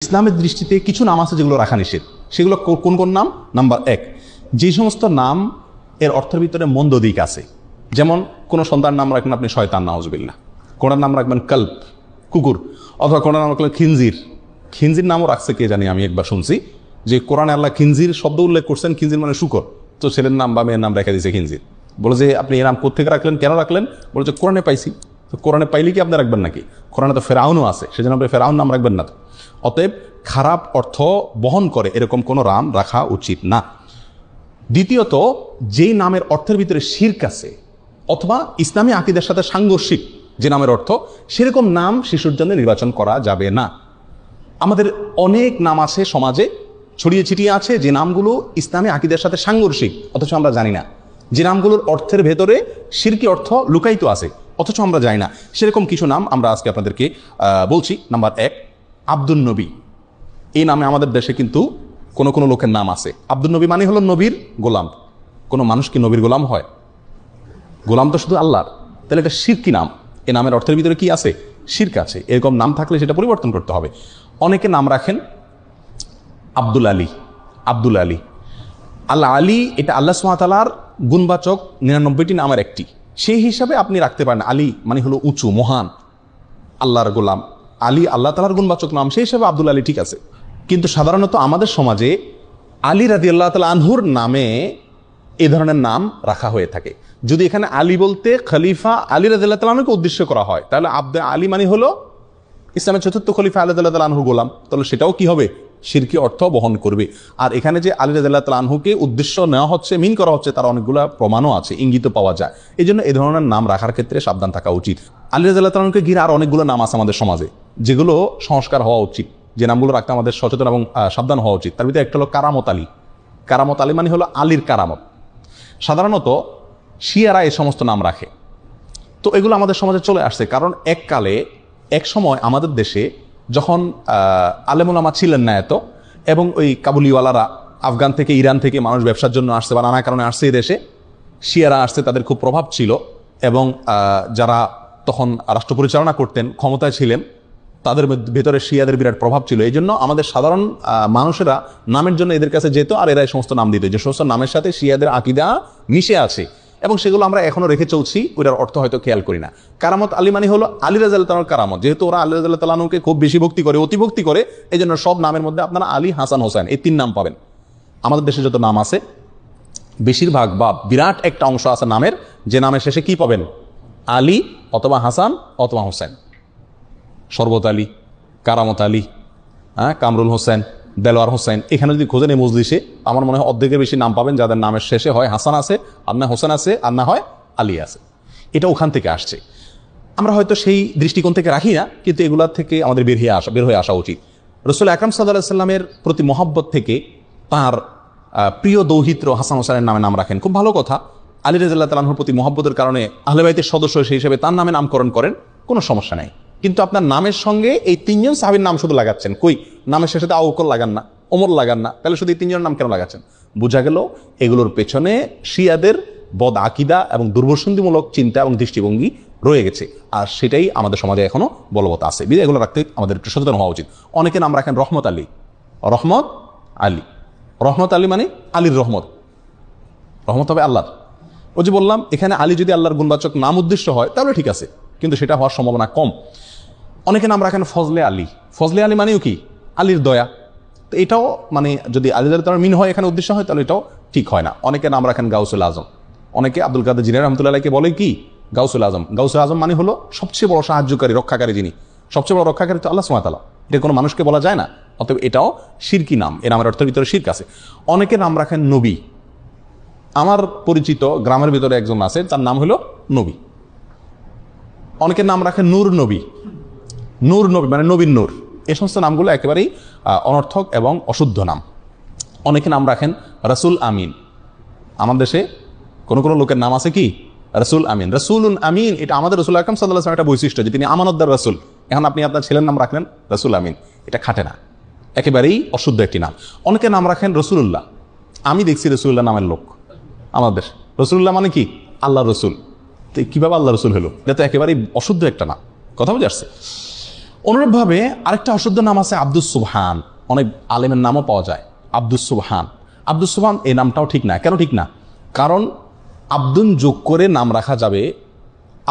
ইসলামের দৃষ্টিতে কিছু নাম আছে যেগুলো রাখা নিষেধ। সেগুলো কোন কোন নাম? নাম্বার 1, যে সমস্ত নাম এর অর্থের ভিতরে মন্দ দিক আছে। যেমন কোনো সন্তান নাম রাখবেন আপনি শয়তান, নাউজুবিল্লাহ। কোনার নাম রাখবেন কল্ব, কুকুর, অথবা কোনার নাম রাখলেন খিনজির। খিনজির নামও রাখছে কে জানি, আমি একবার শুনছি যে কোরআনে আল্লাহ খিনজির শব্দ উল্লেখ করছেন। খিনজির মানে শুকর, তো ছেলের নাম বা মেয়ের নাম রেখে দিয়েছে খিনজির। বলে যে আপনি এই নাম কোথেকে রাখলেন, কেন রাখলেন? বলে যে কোরআনে পাইছি। তো কোরআনে পাইলে কি আপনি রাখবেন নাকি? কোরআনে তো ফেরাউনও আছে, সেজন্য আপনি ফেরাউন নাম রাখবেন না। তো অতএব খারাপ অর্থ বহন করে এরকম কোনো নাম রাখা উচিত না। দ্বিতীয়ত, যেই নামের অর্থের ভিতরে শিরক আছে অথবা ইসলামী আকীদার সাথে সাংঘর্ষিক যে নামের অর্থ, সেরকম নাম শিশুর জন্য নির্বাচন করা যাবে না। আমাদের অনেক নাম আছে সমাজে ছড়িয়ে ছিটিয়ে আছে, যে নামগুলো ইসলামী আকীদার সাথে সাংঘর্ষিক, অথচ আমরা জানি না। যে নামগুলোর অর্থের ভেতরে শিরকি অর্থ লুকায়িত আছে, অথচ আমরা জানি না। সেরকম কিছু নাম আমরা আজকে আপনাদেরকে বলছি। নাম্বার 1, আব্দুল নবী। এই নামে আমাদের দেশে কিন্তু কোনো কোনো লোকের নাম আছে। আব্দুল নবী মানে হলো নবীর গোলাম। কোনো মানুষ কি নবীর গোলাম হয়? গোলাম তো শুধু আল্লাহর। তাহলে এটা শিরকি নাম। এই নামের অর্থের ভিতরে কি আছে? শিরক আছে। এরকম নাম থাকলে সেটা পরিবর্তন করতে হবে। অনেকে নাম রাখেন আব্দুল আলী। আব্দুল আলী, আল্লাহ আলী, এটা আল্লাহ সুবহানাহু ওয়া তাআলার গুণবাচক 99টি নামের একটি। সেই হিসাবে আপনি রাখতে পারেন। আলী মানে হলো উঁচু, মহান, আল্লাহর গোলাম। আলী আল্লাহ তাআলার গুণবাচক নাম, সেই হিসাবে আব্দুল আলী ঠিক আছে। কিন্তু সাধারণত আমাদের সমাজে আলী রাদিয়াল্লাহু তাআলা আনহুর নামে এ ধরনের নাম রাখা হয়ে থাকে। যদি এখানে আলী বলতে খলিফা আলী রাদিয়াল্লাহু তাআলা আনহুকে উদ্দেশ্য করা হয়, তাহলে আব্দুল আলী মানে হলো ইসলামের চতুর্থ খলিফা আলী রাদিয়াল্লাহু তাআলা আনহুর গোলাম, তাহলে সেটাও কি হবে? শিরকি অর্থ বহন করবে। আর এখানে যে আলী রাদিয়াল্লাহু তাআলা আনহুকে উদ্দেশ্য নেওয়া হচ্ছে, মিন করা হচ্ছে, তার অনেকগুলো প্রমাণও আছে, ইঙ্গিত পাওয়া যায়। এই জন্য এ ধরনের নাম রাখার ক্ষেত্রে সাবধান থাকা উচিত। আলী রাদিয়াল্লাহু তাআলা আনহুকে ঘিরে আর অনেকগুলো নাম আছে আমাদের সমাজে, যেগুলো সংস্কার হওয়া উচিত, যে নামগুলো রাখতে আমাদের সচেতন এবং সাবধান হওয়া উচিত। তার ভিতরে একটা হলো কারামত আলী। কারামত আলী মানে হলো আলীর কারামত। সাধারণত শিয়ারা এই সমস্ত নাম রাখে। তো এগুলো আমাদের সমাজে চলে আসছে, কারণ এককালে এক সময় আমাদের দেশে যখন আলেম ওলামা ছিলেন না এত, এবং ওই কাবুলিওয়ালারা আফগান থেকে, ইরান থেকে মানুষ ব্যবসার জন্য আসছে বা নানা কারণে আসছে এই দেশে, শিয়ারা আসছে, তাদের খুব প্রভাব ছিল, এবং যারা তখন রাষ্ট্র পরিচালনা করতেন, ক্ষমতায় ছিলেন, তাদের ভেতরে শিয়াদের বিরাট প্রভাব ছিল। এই জন্য আমাদের সাধারণ মানুষেরা নামের জন্য এদের কাছে যেত, আর এরা এই সমস্ত নাম দিত, যে সমস্ত নামের সাথে শিয়াদের আকীদা মিশে আছে, এবং সেগুলো আমরা এখনো রেখে চলছি, ওটার অর্থ হয়তো খেয়াল করি না। কারামত আলী মানে হলো আলী রাদিয়াল্লাহু তাআলার কারামত। যেহেতু ওরা আলী রাদিয়াল্লাহু তাআলা আনহুকে খুব বেশি ভক্তি করে, অতিভক্তি করে, এই জন্য সব নামের মধ্যে আপনারা আলী, হাসান, হোসেন এই 3 নাম পাবেন। আমাদের দেশে যত নাম আছে, বেশিরভাগ বা বিরাট একটা অংশ আছে নামের, যে নামের শেষে কি পাবেন? আলী অথবা হাসান অথবা হোসেন। শরবত আলী, কারামত আলী, কামরুল হোসেন, দেলোয়ার হোসেন। এখানে যদি খোঁজেন এই মজলিসে, আমার মনে হয় অর্ধেকের বেশি নাম পাবেন যাদের নামের শেষে হয় হাসান আছে, আর না হোসেন আছে, আর না হয় আলী আছে। এটা ওখান থেকে আসছে। আমরা হয়তো সেই দৃষ্টিকোণ থেকে রাখি না, কিন্তু এগুলার থেকে আমাদের বের হয়ে আসা উচিত। রাসূল আকরাম সাল্লাল্লাহু আলাইহি ওয়াসাল্লামের প্রতি মহব্বত থেকে তার প্রিয় দৌহিত্র হাসান হোসেনের নামে নাম রাখেন, খুব ভালো কথা। আলী রাদিয়াল্লাহু তাআলা আনহুর প্রতি মহব্বতের কারণে আহলে বাইতের সদস্য সেই হিসেবে তার নামে নামকরণ করেন, কোনো সমস্যা নাই। কিন্তু আপনার নামের সঙ্গে এই 3 জন সাহাবীর নাম শুধু লাগাচ্ছেন, কই নামের শেষে আবু বকর লাগান না, ওমর লাগান না, তাহলে শুধু এই 3 জনের নাম কেন লাগাচ্ছেন? বোঝা গেল এগুলোর পেছনে শিয়াদের বদ আকীদা এবং দুর্বসন্ধিমূলক চিন্তা এবং দৃষ্টিভঙ্গি রয়ে গেছে, আর সেটাই আমাদের সমাজে এখনো বলবৎ আছে। বিধায় এগুলো রাখতে আমাদের একটু সচেতন হওয়া উচিত। অনেকে নাম রাখেন রহমত আলী। রহমত আলী, রহমত আলী মানে আলীর রহমত। রহমত হবে আল্লাহর। ওই যে বললাম, এখানে আলী যদি আল্লাহর গুণবাচক নাম উদ্দেশ্য হয় তাহলে ঠিক আছে, কিন্তু সেটা হওয়ার সম্ভাবনা কম। অনেকে নাম রাখেন ফজলে আলী। ফজলে আলী মানেও কি? আলীর দয়া। তো এটাও মানে যদি আলী রাদিয়াল্লাহু মিন হয় এখানে উদ্দেশ্য হয়, তাহলে এটাও ঠিক হয় না। অনেকে নাম রাখেন গাউসুল আজম। অনেকে আব্দুল কাদের জিলানী রাহমাতুল্লাহ বলে কি গাউসুল আজম। গাউসুল আজম মানে হলো সবচেয়ে বড় সাহায্যকারী, রক্ষাকারী। যিনি সবচেয়ে বড় রক্ষাকারী তো আল্লাহ সুবহানাহু ওয়া তাআলা। এটা কোনো মানুষকে বলা যায় না, অতএব এটাও শিরকি নাম। এর নামের অর্থের ভিতরে শিরক আছে। অনেকে নাম রাখেন নবী। আমার পরিচিত গ্রামের ভিতরে একজন আছে, তার নাম হলো নবী। অনেকের নাম রাখেন নূর নবী। নূর নবী মানে নবীর নূর। এই সমস্ত নামগুলো একেবারেই অনর্থক এবং অশুদ্ধ নাম। অনেকে নাম রাখেন রাসূল আমিন। আমার দেশে কোনো কোনো লোকের নাম আছে কি রাসূল আমিন। রাসূলুন আমিন, এটা আমাদের রাসূল আকরাম সাল্লাল্লাহু আলাইহি ওয়াসাল্লামের একটা বৈশিষ্ট্য, যে তিনি আমানতদার রাসূল। এখন আপনি আপনার ছেলের নাম রাখলেন রাসূল আমিন, এটা খাটে না, একেবারেই অশুদ্ধ একটি নাম। অনেকে নাম রাখেন রসুলুল্লাহ। আমি দেখছি রসুলুল্লাহ নামের লোক আমাদের। রসুলুল্লাহ মানে কি? আল্লাহ রসুল। তো কীভাবে আল্লাহ রসুল হলো? এটা তো একেবারেই অশুদ্ধ একটা নাম। কথা বুঝে আসছে? অনুরূপভাবে আরেকটা অশুদ্ধ নাম আছে আব্দুস সুবহান, অনেক আলেমের নামও পাওয়া যায় আব্দুস সুবহান। আব্দুস সুবহান এই নামটাও ঠিক না। কেন ঠিক না? কারণ আব্দুন যোগ করে নাম রাখা যাবে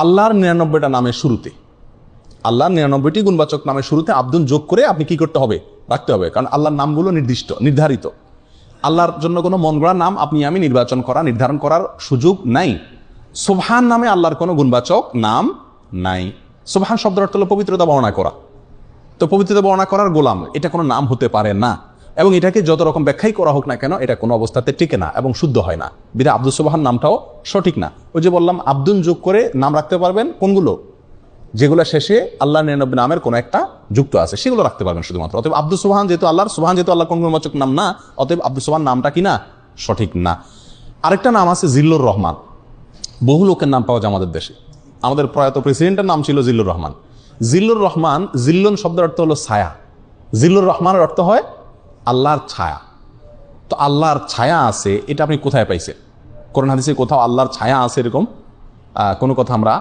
আল্লাহর 99টা নামের শুরুতে, আল্লাহর 99টি গুণবাচক নামের শুরুতে আব্দুন যোগ করে আপনি কি করতে হবে? রাখতে হবে। কারণ আল্লাহর নামগুলো নির্ধারিত। আল্লাহর জন্য কোনো মন গড়া নাম আপনি আমি নির্ধারণ করার সুযোগ নাই। সুবহান নামে আল্লাহর কোনো গুণবাচক নাম নাই। সুবহান শব্দের অর্থ হলো পবিত্রতা বর্ণনা করা। তো পবিত্রতা বর্ণনা করার গোলাম, এটা কোনো নাম হতে পারে না। এবং এটাকে যত রকম ব্যাখ্যাই করা হোক না কেন, এটা কোনো অবস্থাতে টিকে না এবং শুদ্ধ হয় না। বিধায় আব্দুস সুবহান নামটাও সঠিক না। ওই যে বললাম, আব্দুন যোগ করে নাম রাখতে পারবেন কোনগুলো? যেগুলো শেষে আল্লাহ 99 নামের কোনো একটা যুক্ত আছে, সেগুলো রাখতে পারবেন শুধুমাত্র। অতএব আব্দুস সুবহান যেহেতু আল্লাহর কোন গুণবাচক নাম না, অতএব আব্দুস সুবহান নামটা কি না? সঠিক না। আরেকটা নাম আছে জিল্লুর রহমান। বহু লোকের নাম পাওয়া যায় আমাদের দেশে। আমাদের প্রয়াত প্রেসিডেন্টের নাম ছিল জিল্লুর রহমান। জিল্লুর রহমান, জিল্লুন শব্দের অর্থ হলো ছায়া। জিল্লুর রহমানের অর্থ হয় আল্লাহর ছায়া। তো আল্লাহর ছায়া আছে, এটা আপনি কোথায় পাইছেন? কোরআন হাদিসে কোথাও আল্লাহর ছায়া আছে এরকম কোনো কথা আমরা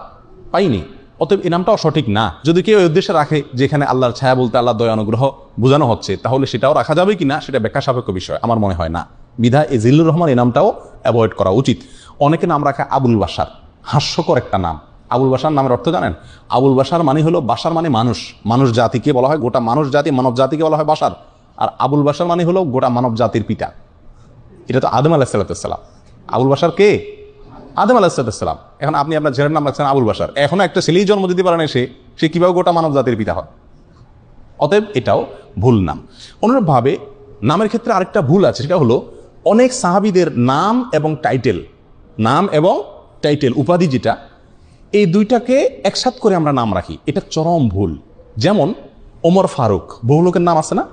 পাইনি। অতএব এই নামটাও সঠিক না। যদি কেউ এই উদ্দেশ্যে রাখে যেখানে আল্লাহর ছায়া বলতে আল্লাহ দয়া অনুগ্রহ বোঝানো হচ্ছে, তাহলে সেটাও রাখা যাবে কিনা সেটা ব্যাখ্যা সাপেক্ষ বিষয়, আমার মনে হয় না। বিধায় এই জিল্লুর রহমান এই নামটাও অ্যাভয়েড করা উচিত। অনেকে নাম রাখে আবুল বাশার, হাস্যকর একটা নাম। আবুল বাশার নামের অর্থ জানেন? আবুল বাশার মানে হলো, বাশার মানে মানুষ, মানুষ জাতিকে বলা হয়, গোটা মানুষ জাতি, মানব জাতিকে বলা হয় বাশার। আর আবুল বাশার মানে হলো গোটা মানব জাতির পিতা। এটা তো আদম আলাইহিসসালাম। আবুল বাশার কে? আদম আলাইহিসসালাম। এখন আপনি আপনার ছেলের নাম রাখছেন আবুল বাশার। এখনো একটা ছেলেই জন্ম দিতে পারে না, সে কিভাবে গোটা মানব জাতির পিতা হয়? অতএব এটাও ভুল নাম। অনুরূপভাবে নামের ক্ষেত্রে আরেকটা ভুল আছে, সেটা হলো অনেক সাহাবীদের নাম এবং টাইটেল উপাধি যেটা, এই দুইটাকে একসাথ করে আমরা নাম রাখি, এটা চরম ভুল। যেমন ওমর ফারুক, বহু লোকের নাম আছে না?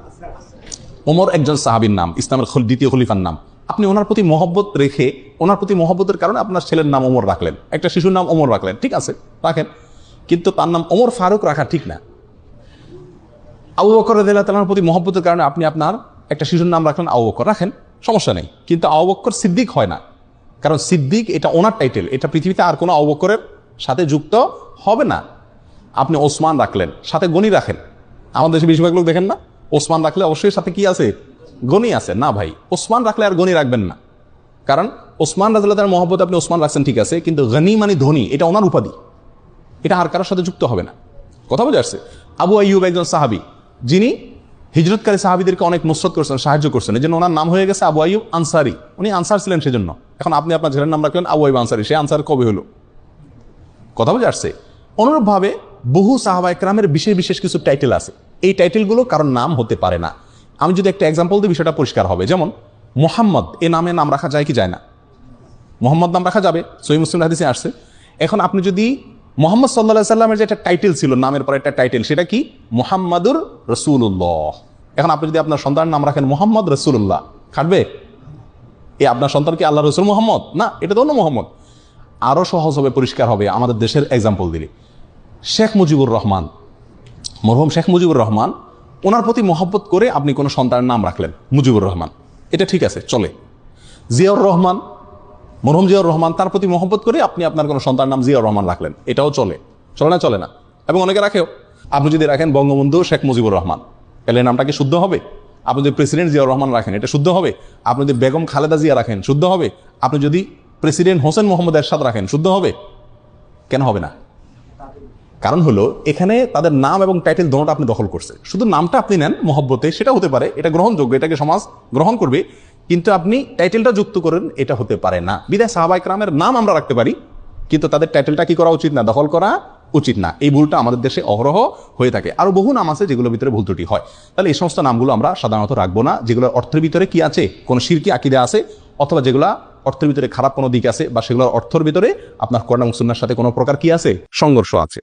ওমর একজন সাহাবীর নাম, ইসলামের দ্বিতীয় খলিফার নাম। আপনি ওনার প্রতি মহব্বত রেখে, ওনার প্রতি মহব্বতের কারণে আপনার ছেলের নাম ওমর রাখলেন, একটা শিশুর নাম ওমর রাখলেন, ঠিক আছে, রাখেন, কিন্তু তার নাম ওমর ফারুক রাখা ঠিক না। আবু বকর রাদিয়াল্লাহু তাআলার প্রতি মহব্বতের কারণে আপনি আপনার একটা শিশুর নাম রাখলেন আবু বকর, রাখেন, সমস্যা নেই, কিন্তু আবু বকর সিদ্দিক হয় না। কারণ সিদ্দিক এটা ওনার টাইটেল, এটা পৃথিবীতে আর কোনো আবু বকরের সাথে যুক্ত হবে না। আপনি ওসমান রাখলেন, সাথে গনি রাখেন। আমাদের দেশে বেশিরভাগ লোক দেখেন না, ওসমান রাখলে অবশ্যই সাথে কি আছে? গনি আছে। না ভাই, ওসমান রাখলে আর গনি রাখবেন না। কারণ ওসমান রাদিয়াল্লাহু তাআলার মহব্বত আপনি ওসমান রাখছেন, ঠিক আছে, কিন্তু গনি মানে ধনী, এটা ওনার উপাধি, এটা আর কারোর সাথে যুক্ত হবে না। কথা বোঝা যাচ্ছে? আবু আইয়ুব একজন সাহাবী, যিনি হিজরতকারী সাহাবীদেরকে অনেক নুসরত করছেন, সাহায্য করছেন, এই জন্য ওনার নাম হয়ে গেছে আবু আইয়ুব আনসারী। উনি আনসার ছিলেন সেজন্য। এখন আপনি আপনার ছেলের নাম রাখলেন আবু আইয়ুব আনসারী, সে আনসার কবে হলো? কথা বোঝা যাচ্ছে? অনুরূপভাবে বহু সাহাবায়ে কেরামের বিশেষ কিছু টাইটেল আছে, এই টাইটেলগুলো কারণ নাম হতে পারে না। আমি যদি একটা এক্সাম্পল দিই, বিষয়টা পরিষ্কার হবে। যেমন মোহাম্মদ, এ নামে নাম রাখা যায় কি যায় না? মোহাম্মদ নাম রাখা যাবে, সহিহ মুসলিম হাদিসে আসছে। এখন আপনি যদি মুহাম্মদ সাল্লাল্লাহু আলাইহি সাল্লামের যে একটা টাইটেল ছিল, নামের পরে একটা টাইটেল, সেটা কি? মুহাম্মাদুর রাসূলুল্লাহ। এখন আপনি যদি আপনার সন্তানের নাম রাখেন মুহাম্মদ রাসূলুল্লাহ, খাটবে? আপনার সন্তান কি আল্লাহ রসুল মুহাম্মদ? না, এটা তো অন্য মুহাম্মদ। আরো সহজ হবে, পরিষ্কার হবে আমাদের দেশের এক্সাম্পল দিলে। শেখ মুজিবুর রহমান, মরহুম শেখ মুজিবুর রহমান, ওনার প্রতি মহব্বত করে আপনি কোনো সন্তানের নাম রাখলেন মুজিবুর রহমান, এটা ঠিক আছে, চলে। জিয়াউর রহমান, মরহুম জিয়াউর রহমান, তার প্রতি মহব্বত করে আপনি আপনার কোনো সন্তানের নাম জিয়াউর রহমান রাখলেন, এটাও চলে। চলে না? চলে না। এবং অনেকে রাখেও। আপনি যদি রাখেন বঙ্গবন্ধু শেখ মুজিবুর রহমান, তাহলে নামটা কি শুদ্ধ হবে? আপনি যদি প্রেসিডেন্ট জিয়াউর রহমান রাখেন, এটা শুদ্ধ হবে? আপনি যদি বেগম খালেদা জিয়া রাখেন, শুদ্ধ হবে? আপনি যদি প্রেসিডেন্ট হোসেন মোহাম্মদ এরশাদ রাখেন, শুদ্ধ হবে? কেন হবে না? কারণ হলো এখানে তাদের নাম এবং টাইটেল দোনোটা আপনি দখল করছে। শুধু নামটা আপনি নেন মহব্বতে, সেটা হতে পারে, এটা গ্রহণযোগ্য, এটাকে সমাজ গ্রহণ করবে, কিন্তু আপনি টাইটেলটা যুক্ত করেন, এটা হতে পারে না। বিধায় সাহাবায়ে কেরামের নাম আমরা রাখতে পারি, কিন্তু তাদের টাইটেলটা কি করা উচিত না? দখল করা উচিত না। এই ভুলটা আমাদের দেশে অহরহ হয়ে থাকে। আরো বহু নাম আছে যেগুলোর ভিতরে ভুল ত্রুটি হয়। তাহলে এই সমস্ত নামগুলো আমরা সাধারণত রাখবো না, যেগুলোর অর্থের ভিতরে কি আছে, কোন শিরকি আকীদা আছে, অথবা যেগুলা অর্থের ভিতরে খারাপ কোনো দিক আছে, বা সেগুলোর অর্থের ভিতরে আপনার কোরআন এবং সুন্নাহর সাথে কোনো প্রকার কি আছে, সংঘর্ষ আছে।